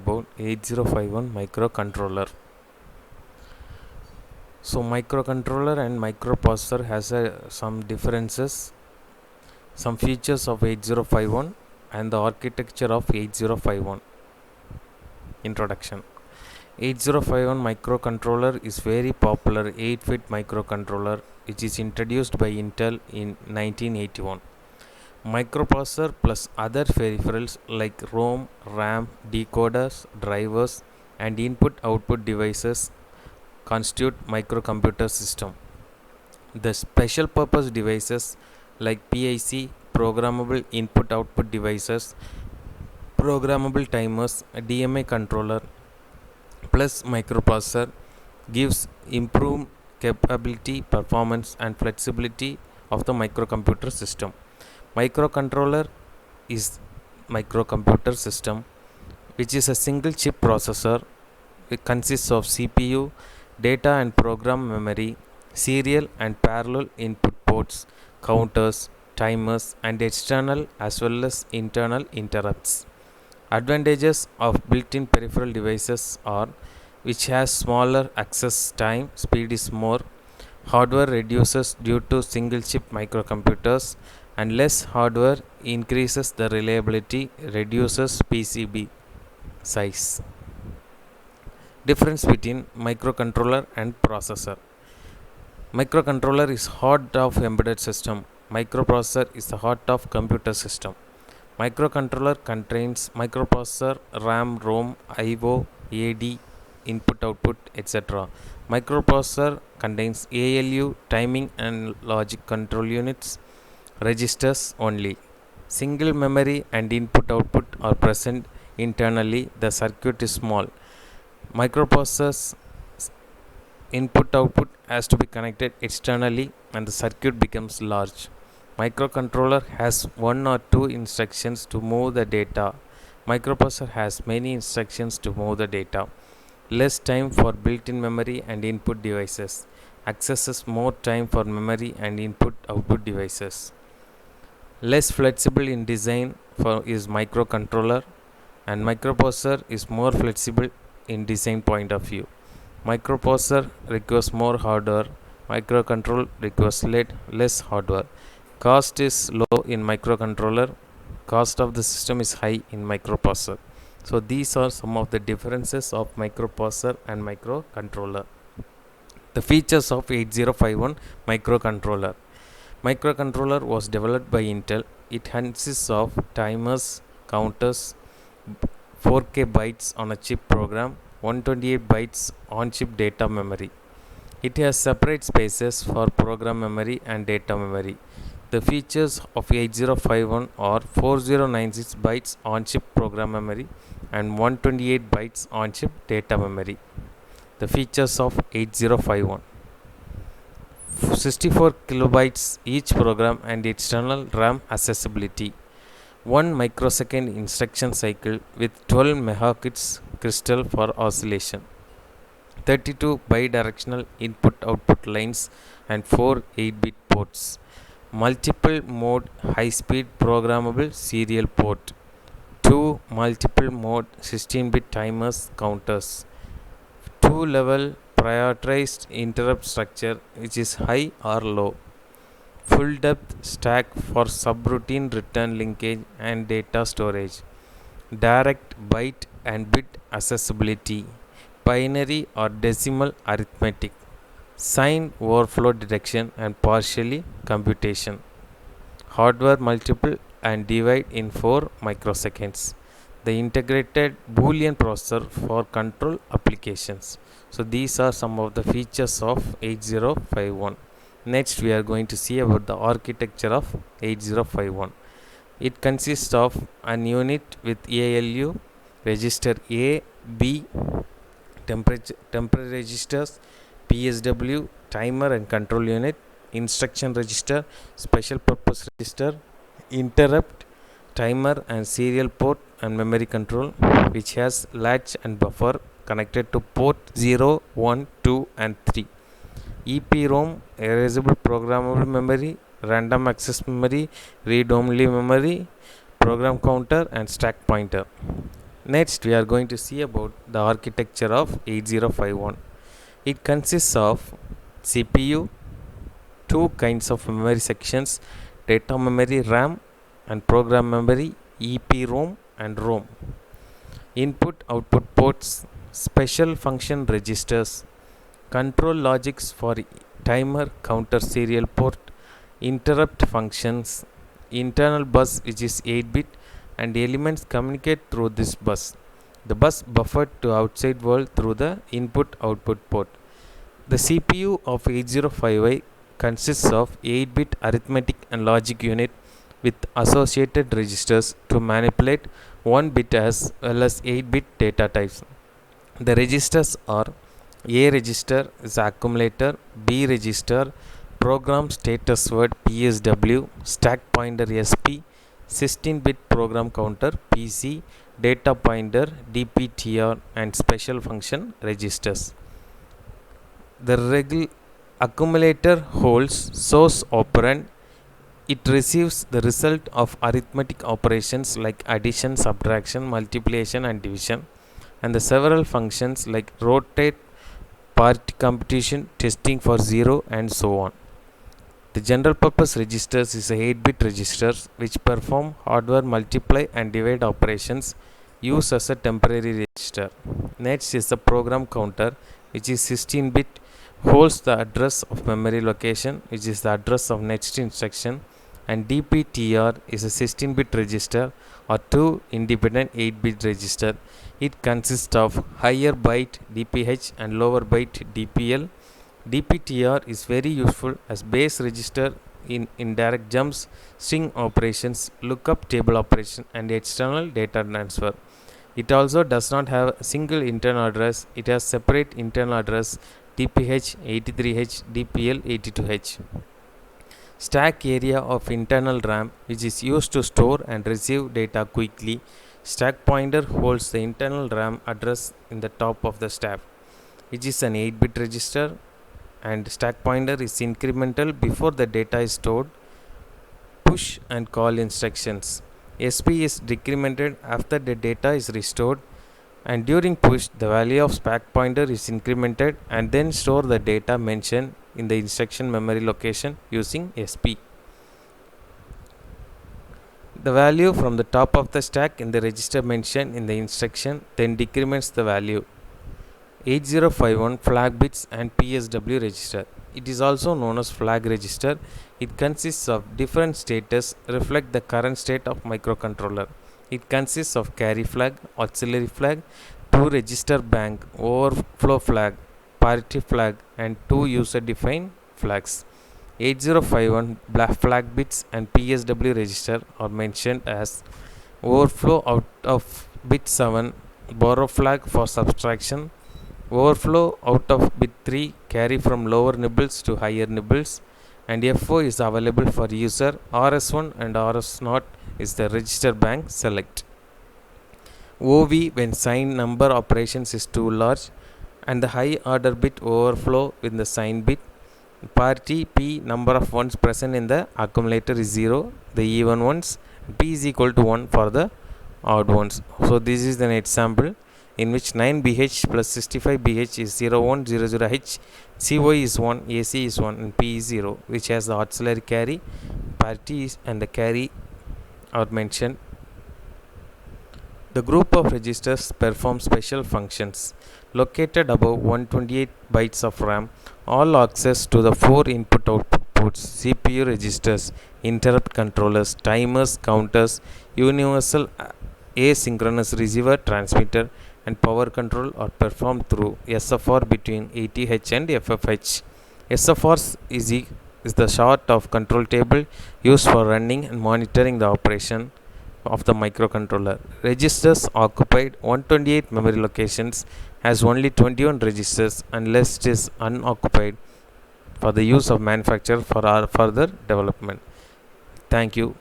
about 8051 microcontroller. So microcontroller and microprocessor has some differences, some features of 8051 and the architecture of 8051. Introduction. 8051 microcontroller is very popular 8-bit microcontroller which is introduced by Intel in 1981. Microprocessor plus other peripherals like ROM, RAM, decoders, drivers and input-output devices constitute microcomputer system. The special purpose devices like PIC, programmable input-output devices, programmable timers, DMA controller plus microprocessor gives improved capability, performance and flexibility of the microcomputer system. Microcontroller is microcomputer system which is a single chip processor. It consists of CPU, data and program memory, serial and parallel input ports, counters, timers and external as well as internal interrupts. Advantages of built-in peripheral devices are which has smaller access time, speed is more, hardware reduces due to single chip microcomputers and less hardware increases the reliability, reduces PCB size. Difference between microcontroller and processor. Microcontroller is heart of embedded system. Microprocessor is the heart of computer system. Microcontroller contains microprocessor, RAM, ROM, IO, AD, input output, etc. Microprocessor contains ALU, timing and logic control units, registers only. Single memory and input output are present internally. The circuit is small. Microprocessor's input output has to be connected externally and the circuit becomes large. Microcontroller has one or two instructions to move the data. Microprocessor has many instructions to move the data. Less time for built-in memory and input devices. Accesses more time for memory and input output devices. Less flexible in design for is microcontroller and microprocessor is more flexible in design point of view. Microprocessor requires more hardware. Microcontroller requires less hardware. Cost is low in microcontroller. Cost of the system is high in microprocessor. So these are some of the differences of microprocessor and microcontroller. The features of 8051 microcontroller. Microcontroller was developed by Intel. It consists of timers, counters, 4K bytes on a chip program, 128 bytes on-chip data memory. It has separate spaces for program memory and data memory. The features of 8051 are 4096 bytes on-chip program memory and 128 bytes on-chip data memory. The features of 8051: 64 kilobytes each program and external RAM accessibility. 1 microsecond instruction cycle with 12 MHz crystal for oscillation. 32 bidirectional input-output lines and 4 8-bit ports. Multiple mode high-speed programmable serial port. 2 multiple mode 16-bit timers counters. 2-level prioritized interrupt structure which is high or low. Full depth stack for subroutine return linkage and data storage. Direct byte and bit accessibility. Binary or decimal arithmetic. Sign overflow detection and partially computation. Hardware multiple and divide in 4 microseconds. The integrated Boolean processor for control applications. So these are some of the features of 8051. Next we are going to see about the architecture of 8051. It consists of an unit with ALU, register A, B, temporary registers, PSW, timer and control unit, instruction register, special purpose register, interrupt, timer and serial port and memory control which has latch and buffer connected to port 0, 1, 2 and 3. EPROM, erasable programmable memory, random access memory, read-only memory, program counter and stack pointer. Next, we are going to see about the architecture of 8051. It consists of CPU, two kinds of memory sections, data memory RAM and program memory EPROM and ROM, input output ports, special function registers, control logics for timer counter serial port, interrupt functions, internal bus which is 8-bit, and elements communicate through this bus. The bus buffered to outside world through the input output port. The CPU of 8051 consists of 8-bit arithmetic and logic unit with associated registers to manipulate 1 bit as well as 8-bit data types. The registers are A register is accumulator, B register program status word PSW, stack pointer SP, 16-bit program counter PC, data pointer DPTR, and special function registers. The accumulator holds source operand. It receives the result of arithmetic operations like addition, subtraction, multiplication, and division, and the several functions like rotate, parity computation, testing for 0, and so on. The general purpose registers is a 8-bit registers which perform hardware multiply and divide operations used as a temporary register. Next is the program counter, which is 16-bit, holds the address of memory location, which is the address of next instruction, and DPTR is a 16-bit register or two independent 8-bit register. It consists of higher byte DPH and lower byte DPL. DPTR is very useful as base register in indirect jumps, string operations, lookup table operation, and external data transfer. It also does not have a single internal address. It has separate internal address DPH 83H, DPL 82H. Stack area of internal RAM, which is used to store and receive data quickly. Stack pointer holds the internal RAM address in the top of the stack, which is an 8-bit register, and stack pointer is incremental before the data is stored. Push and call instructions. SP is decremented after the data is restored, and during push the value of stack pointer is incremented and then store the data mentioned in the instruction memory location using SP. The value from the top of the stack in the register mentioned in the instruction then decrements the value. 8051 flag bits and PSW register. It is also known as flag register. It consists of different status reflect the current state of microcontroller. It consists of carry flag, auxiliary flag, two register bank, overflow flag, parity flag, and two user defined flags. 8051 flag bits and PSW register are mentioned as overflow out of bit 7, borrow flag for subtraction, overflow out of bit 3, carry from lower nibbles to higher nibbles, and FO is available for user. RS1 and RS0 is the register bank select. OV when sign number operations is too large, and the high order bit overflow with the sign bit. Parity P number of ones present in the accumulator is 0, the even ones, P is equal to 1 for the odd ones. So this is an example in which 9BH plus 65BH is 0100H, CY is 1, AC is 1, and P is 0, which has the auxiliary carry. Parity and the carry are mentioned. The group of registers perform special functions. Located above 128 bytes of RAM, all access to the 4 input output ports, CPU registers, interrupt controllers, timers, counters, universal asynchronous receiver transmitter, and power control are performed through SFR between 80H and FFH. SFR is the short of control table used for running and monitoring the operation of the microcontroller. Registers occupied 128 memory locations has only 21 registers unless it is unoccupied for the use of manufacturer for our further development. Thank you.